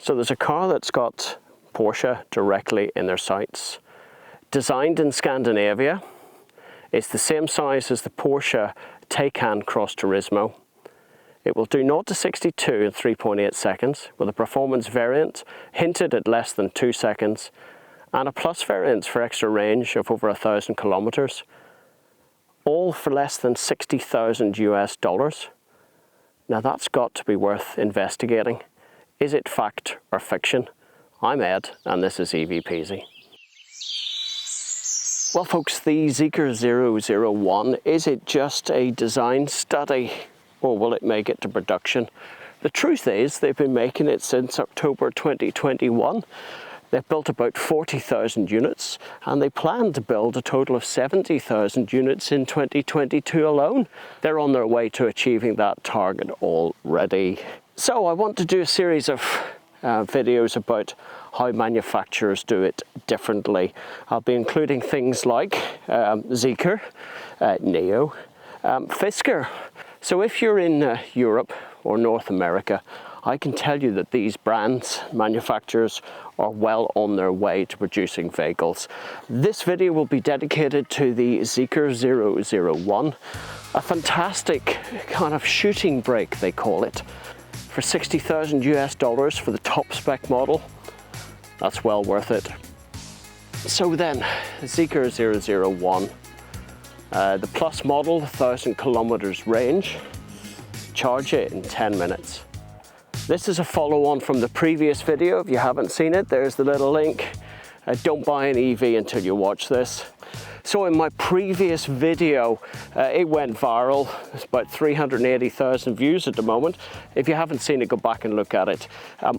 So there's a car that's got Porsche directly in their sights. Designed in Scandinavia, it's the same size as the Porsche Taycan Cross Turismo. It will do 0 to 62 in 3.8 seconds, with a performance variant hinted at less than 2 seconds, and a plus variant for extra range of over 1,000 kilometers, all for less than $60,000 US. Now that's got to be worth investigating. Is it fact or fiction? I'm Ed, and this is evpeasy. Well folks, the Zeekr 001, is it just a design study, or will it make it to production? The truth is, they've been making it since October 2021. They've built about 40,000 units, and they plan to build a total of 70,000 units in 2022 alone. They're on their way to achieving that target already. So I want to do a series of videos about how manufacturers do it differently. I'll be including things like Zeekr, Neo, Fisker. So if you're in Europe or North America, I can tell you that these brands, manufacturers, are well on their way to producing vehicles. This video will be dedicated to the Zeekr 001, a fantastic kind of shooting brake, they call it, for $60,000 US for the top spec model. That's well worth it. So then, Zeekr 001, the Plus model, 1,000 kilometers range, charge it in 10 minutes. This is a follow-on from the previous video. If you haven't seen it, there's the little link. Don't buy an EV until you watch this. So in my previous video, it went viral. It's about 380,000 views at the moment. If you haven't seen it, go back and look at it.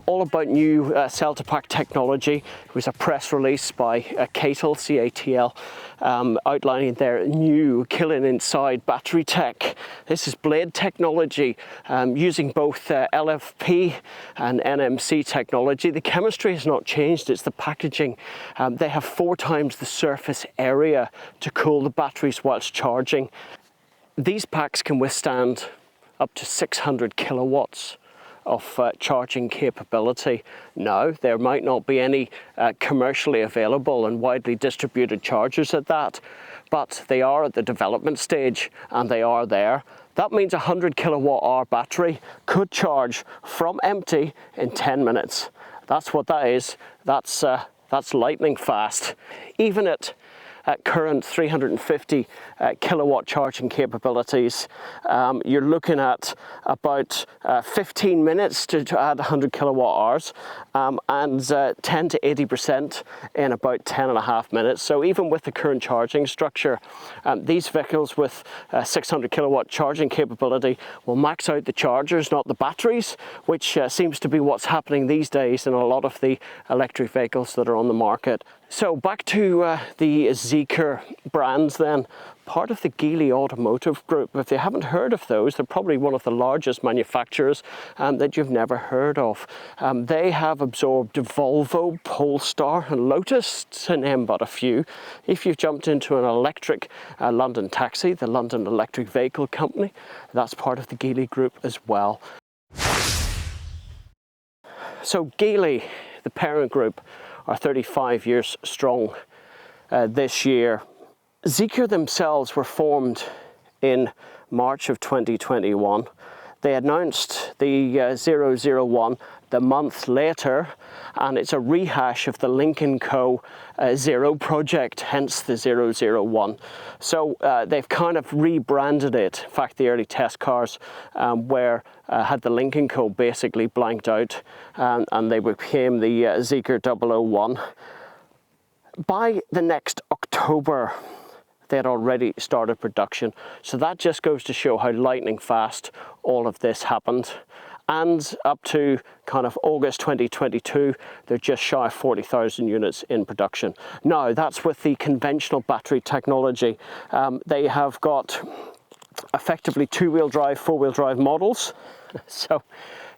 All about new cell-to-pack technology. It was a press release by CATL, C-A-T-L, outlining their new killing inside battery tech. This is blade technology, using both LFP and NMC technology. The chemistry has not changed, it's the packaging. They have 4 times the surface area to cool the batteries whilst charging. These packs can withstand up to 600 kilowatts of charging capability. Now, there might not be any commercially available and widely distributed chargers at that, but they are at the development stage and they are there. That means a 100 kilowatt hour battery could charge from empty in 10 minutes. That's what that is. That's lightning fast. Even at current 350 kilowatt charging capabilities, you're looking at about 15 minutes to add 100 kilowatt hours, and 10 to 80% in about 10.5 minutes. So even with the current charging structure, these vehicles with 600 kilowatt charging capability will max out the chargers, not the batteries, which seems to be what's happening these days in a lot of the electric vehicles that are on the market. So back to the Zeekr brands then, part of the Geely Automotive Group. If you haven't heard of those, they're probably one of the largest manufacturers that you've never heard of. They have absorbed Volvo, Polestar and Lotus, to name but a few. If you've jumped into an electric London taxi, the London Electric Vehicle Company, that's part of the Geely Group as well. So Geely, the parent group, are 35 years strong this year. Zeekr themselves were formed in March of 2021. They announced the 001 the month later, and it's a rehash of the Lynk & Co. Zero project, hence the 001. So they've kind of rebranded it. In fact, the early test cars had the Lynk & Co. basically blanked out, and they became the Zeekr 001. By the next October, they had already started production. So that just goes to show how lightning fast all of this happened. And up to kind of August 2022, they're just shy of 40,000 units in production. Now, that's with the conventional battery technology. They have got effectively 2-wheel drive, 4-wheel drive models. So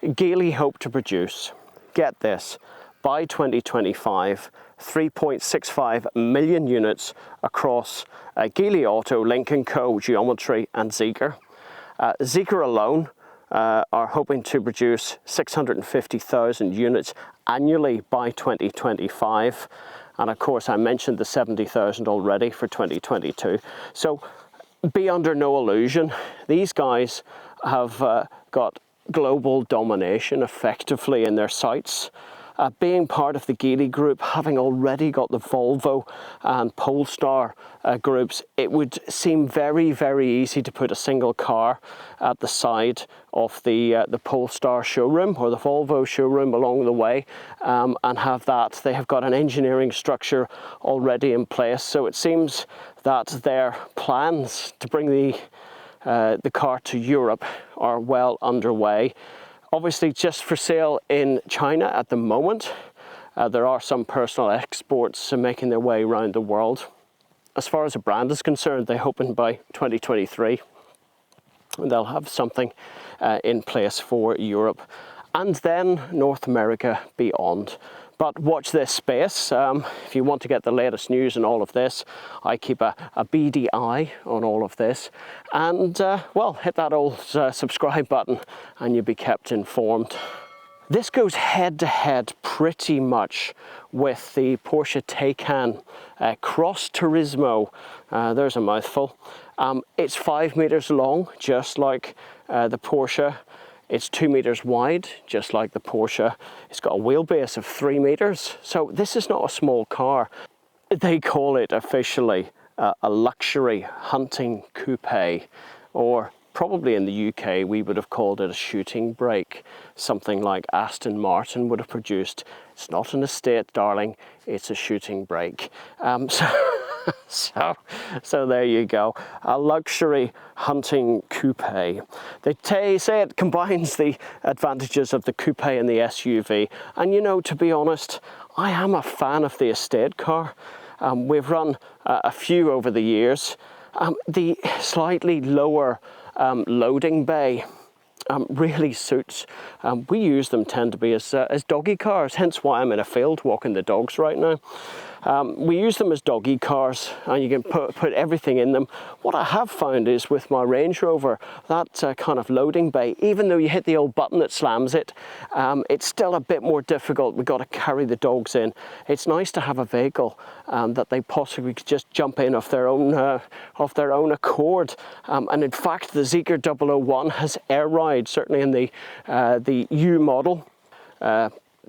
Geely hope to produce, get this, by 2025, 3.65 million units across Geely Auto, Lynk & Co, Geometry and Zeekr. Zeekr alone are hoping to produce 650,000 units annually by 2025. And of course, I mentioned the 70,000 already for 2022. So be under no illusion. These guys have got global domination effectively in their sights. Being part of the Geely group, having already got the Volvo and Polestar groups, it would seem very, very easy to put a single car at the side of the Polestar showroom or the Volvo showroom along the way, and have that. They have got an engineering structure already in place, so it seems that their plans to bring the car to Europe are well underway. Obviously just for sale in China at the moment. There are some personal exports making their way around the world. As far as the brand is concerned, they're hoping by 2023 they'll have something in place for Europe and then North America beyond. But watch this space. If you want to get the latest news and all of this, I keep a beady eye on all of this. And well, hit that old subscribe button and you'll be kept informed. This goes head to head pretty much with the Porsche Taycan Cross Turismo. There's a mouthful. It's 5 meters long, just like the Porsche. It's 2 meters wide, just like the Porsche. It's got a wheelbase of 3 meters. So this is not a small car. They call it officially a luxury hunting coupe, or probably in the UK we would have called it a shooting brake, something like Aston Martin would have produced. It's not an estate, darling, it's a shooting brake. So there you go, a luxury hunting coupe. They say it combines the advantages of the coupe and the SUV, and you know, to be honest, I am a fan of the estate car. We've run a few over the years. The slightly lower loading bay really suits. We use them, tend to be as doggy cars, hence why I'm in a field walking the dogs right now. We use them as doggy cars, and you can put everything in them. What I have found is with my Range Rover, that kind of loading bay, even though you hit the old button that slams it, it's still a bit more difficult. We've got to carry the dogs in. It's nice to have a vehicle that they possibly could just jump in of their own accord. And in fact, the Zeekr 001 has air ride, certainly in the U model,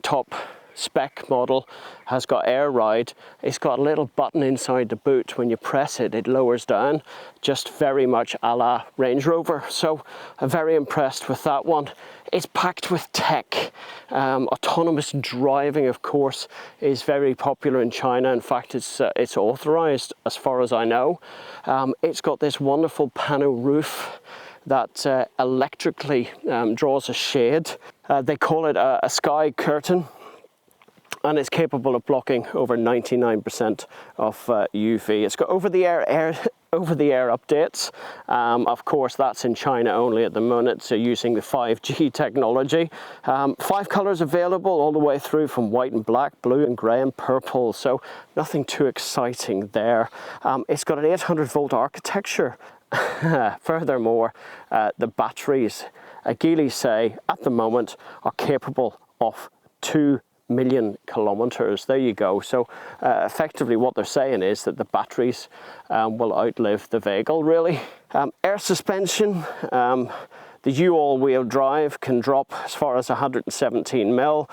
top spec model has got air ride. It's got a little button inside the boot. When you press it, it lowers down, just very much a la Range Rover. So I'm very impressed with that one. It's packed with tech. Autonomous driving, of course, is very popular in China. In fact, it's authorized as far as I know. It's got this wonderful pano roof that electrically draws a shade. They call it a sky curtain, and it's capable of blocking over 99% of UV. It's got over-the-air updates. Of course, that's in China only at the moment, so using the 5G technology. 5 colors available all the way through, from white and black, blue and grey and purple, so nothing too exciting there. It's got an 800-volt architecture. Furthermore, the batteries, Geely say, at the moment are capable of 2 million kilometers. There you go. So effectively what they're saying is that the batteries will outlive the vehicle, really. Air suspension, the U all-wheel drive can drop as far as 117 mil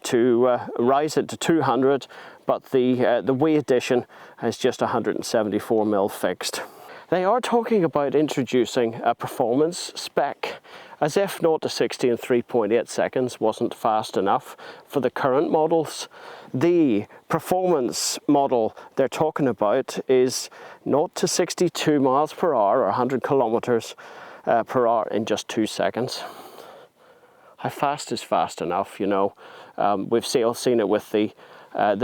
to rise it to 200, but the WE edition has just 174 mil fixed. They are talking about introducing a performance spec, as if 0 to 60 in 3.8 seconds wasn't fast enough for the current models. The performance model they're talking about is 0 to 62 miles per hour, or 100 kilometers per hour in just 2 seconds. How fast is fast enough, you know? We've seen it with the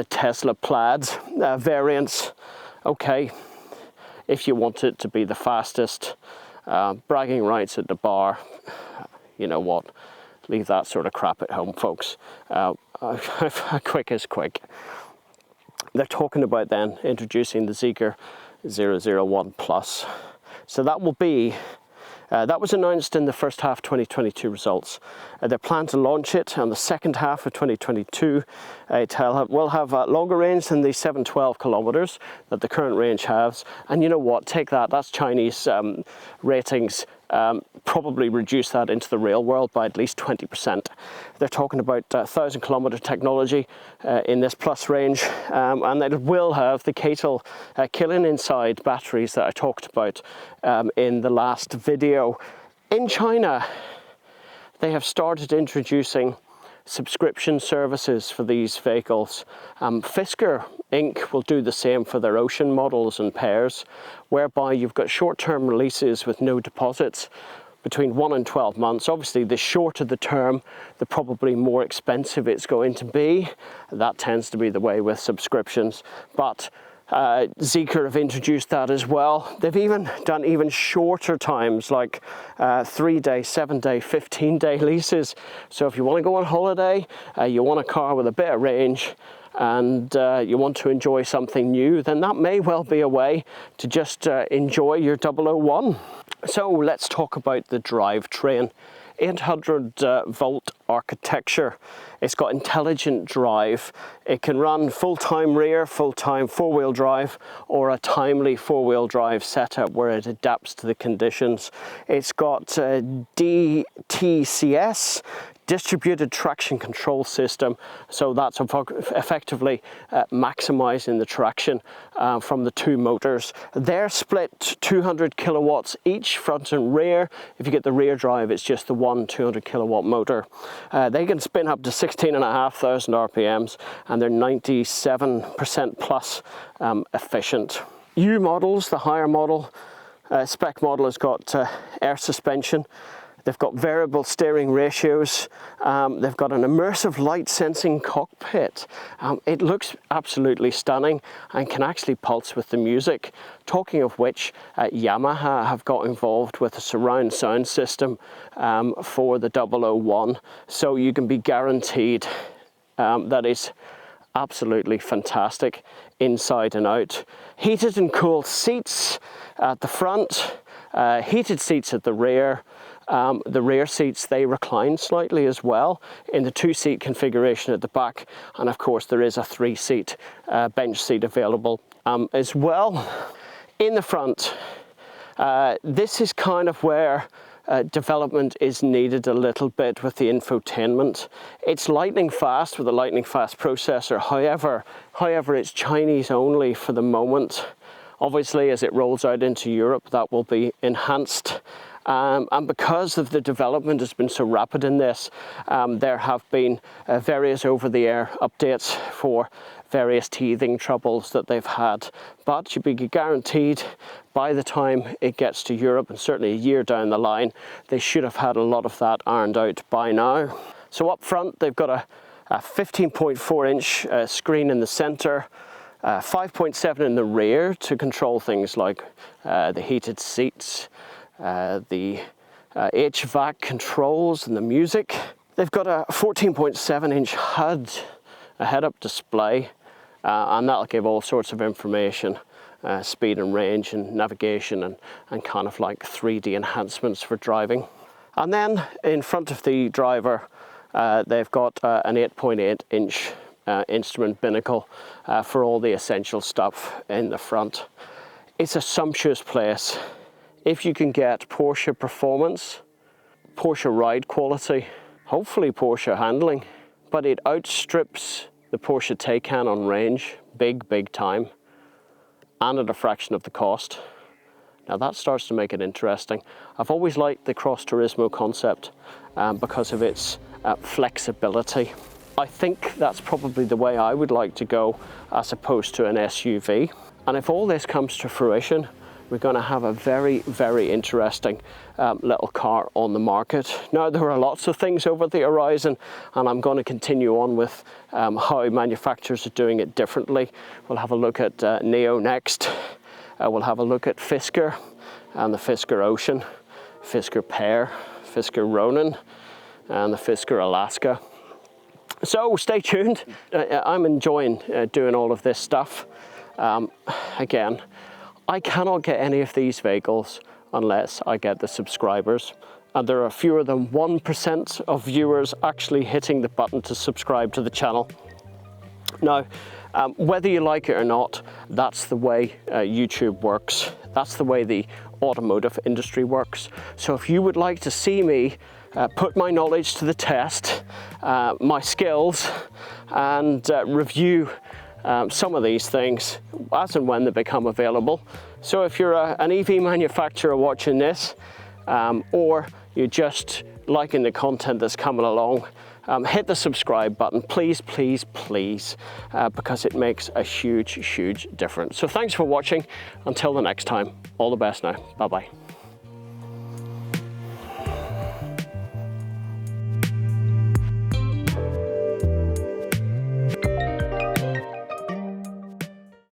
Tesla Plaid variants. Okay, if you want it to be the fastest, bragging rights at the bar, you know what, leave that sort of crap at home, folks. Quick is quick. They're talking about then introducing the Zeekr 001 Plus. So that will be That was announced in the first half 2022 results. They plan to launch it on the second half of 2022. It will have longer range than the 712 kilometers that the current range has. And you know what, take that, that's Chinese ratings. Probably reduce that into the real world by at least 20%. They're talking about 1,000 kilometer technology in this plus range, and it will have the Catal killing inside batteries that I talked about in the last video. In China, they have started introducing subscription services for these vehicles. Fisker Inc. will do the same for their Ocean models and pairs, whereby you've got short-term releases with no deposits between 1 and 12 months. Obviously, the shorter the term, the probably more expensive it's going to be. That tends to be the way with subscriptions. But Zeekr have introduced that as well. They've even done even shorter times, like 3-day, 7-day, 15-day leases. So if you want to go on holiday, you want a car with a bit of range, and you want to enjoy something new, then that may well be a way to just enjoy your 001. So let's talk about the drivetrain. 800 volt architecture. It's got intelligent drive. It can run full-time rear, full-time four-wheel drive, or a timely four-wheel drive setup where it adapts to the conditions. It's got DTCS, distributed traction control system, so that's effectively maximizing the traction from the two motors. They're split 200 kilowatts each, front and rear. If you get the rear drive, it's just the one 200 kilowatt motor. They can spin up to 16,500 RPMs, and they're 97% plus efficient. U models, the higher model, spec model, has got air suspension. They've got variable steering ratios. They've got an immersive light sensing cockpit. It looks absolutely stunning and can actually pulse with the music. Talking of which, Yamaha have got involved with a surround sound system for the 001. So you can be guaranteed that is absolutely fantastic inside and out. Heated and cooled seats at the front, heated seats at the rear. The rear seats, they recline slightly as well in the 2-seat configuration at the back, and of course there is a 3-seat bench seat available as well. In the front, this is kind of where development is needed a little bit with the infotainment. It's lightning fast with a lightning fast processor. However, it's Chinese only for the moment. Obviously, as it rolls out into Europe, that will be enhanced. And because of the development has been so rapid in this, there have been various over-the-air updates for various teething troubles that they've had. But you'll be guaranteed by the time it gets to Europe, and certainly a year down the line, they should have had a lot of that ironed out by now. So up front, they've got a 15.4-inch screen in the center, 5.7 in the rear to control things like the heated seats, the HVAC controls and the music. They've got a 14.7-inch HUD, a head-up display, and that'll give all sorts of information, speed and range and navigation, and kind of like 3D enhancements for driving. And then in front of the driver, they've got an 8.8-inch instrument binnacle for all the essential stuff in the front. It's a sumptuous place. If you can get Porsche performance, Porsche ride quality, hopefully Porsche handling, but it outstrips the Porsche Taycan on range, big time, and at a fraction of the cost. Now that starts to make it interesting. I've always liked the Cross Turismo concept because of its flexibility. I think that's probably the way I would like to go as opposed to an SUV. And if all this comes to fruition, we're going to have a very interesting little car on the market. Now, there are lots of things over the horizon, and I'm going to continue on with how manufacturers are doing it differently. We'll have a look at Neo next. We'll have a look at Fisker and the Fisker Ocean, Fisker Pear, Fisker Ronin, and the Fisker Alaska. So stay tuned. I'm enjoying doing all of this stuff. Again, I cannot get any of these vehicles unless I get the subscribers. And there are fewer than 1% of viewers actually hitting the button to subscribe to the channel. Now, whether you like it or not, that's the way YouTube works. That's the way the automotive industry works. So if you would like to see me put my knowledge to the test, my skills, and review some of these things as and when they become available. So if you're an EV manufacturer watching this, or you're just liking the content that's coming along, hit the subscribe button, please, please, please, because it makes a huge, huge difference. So thanks for watching. Until the next time, all the best now. Bye-bye.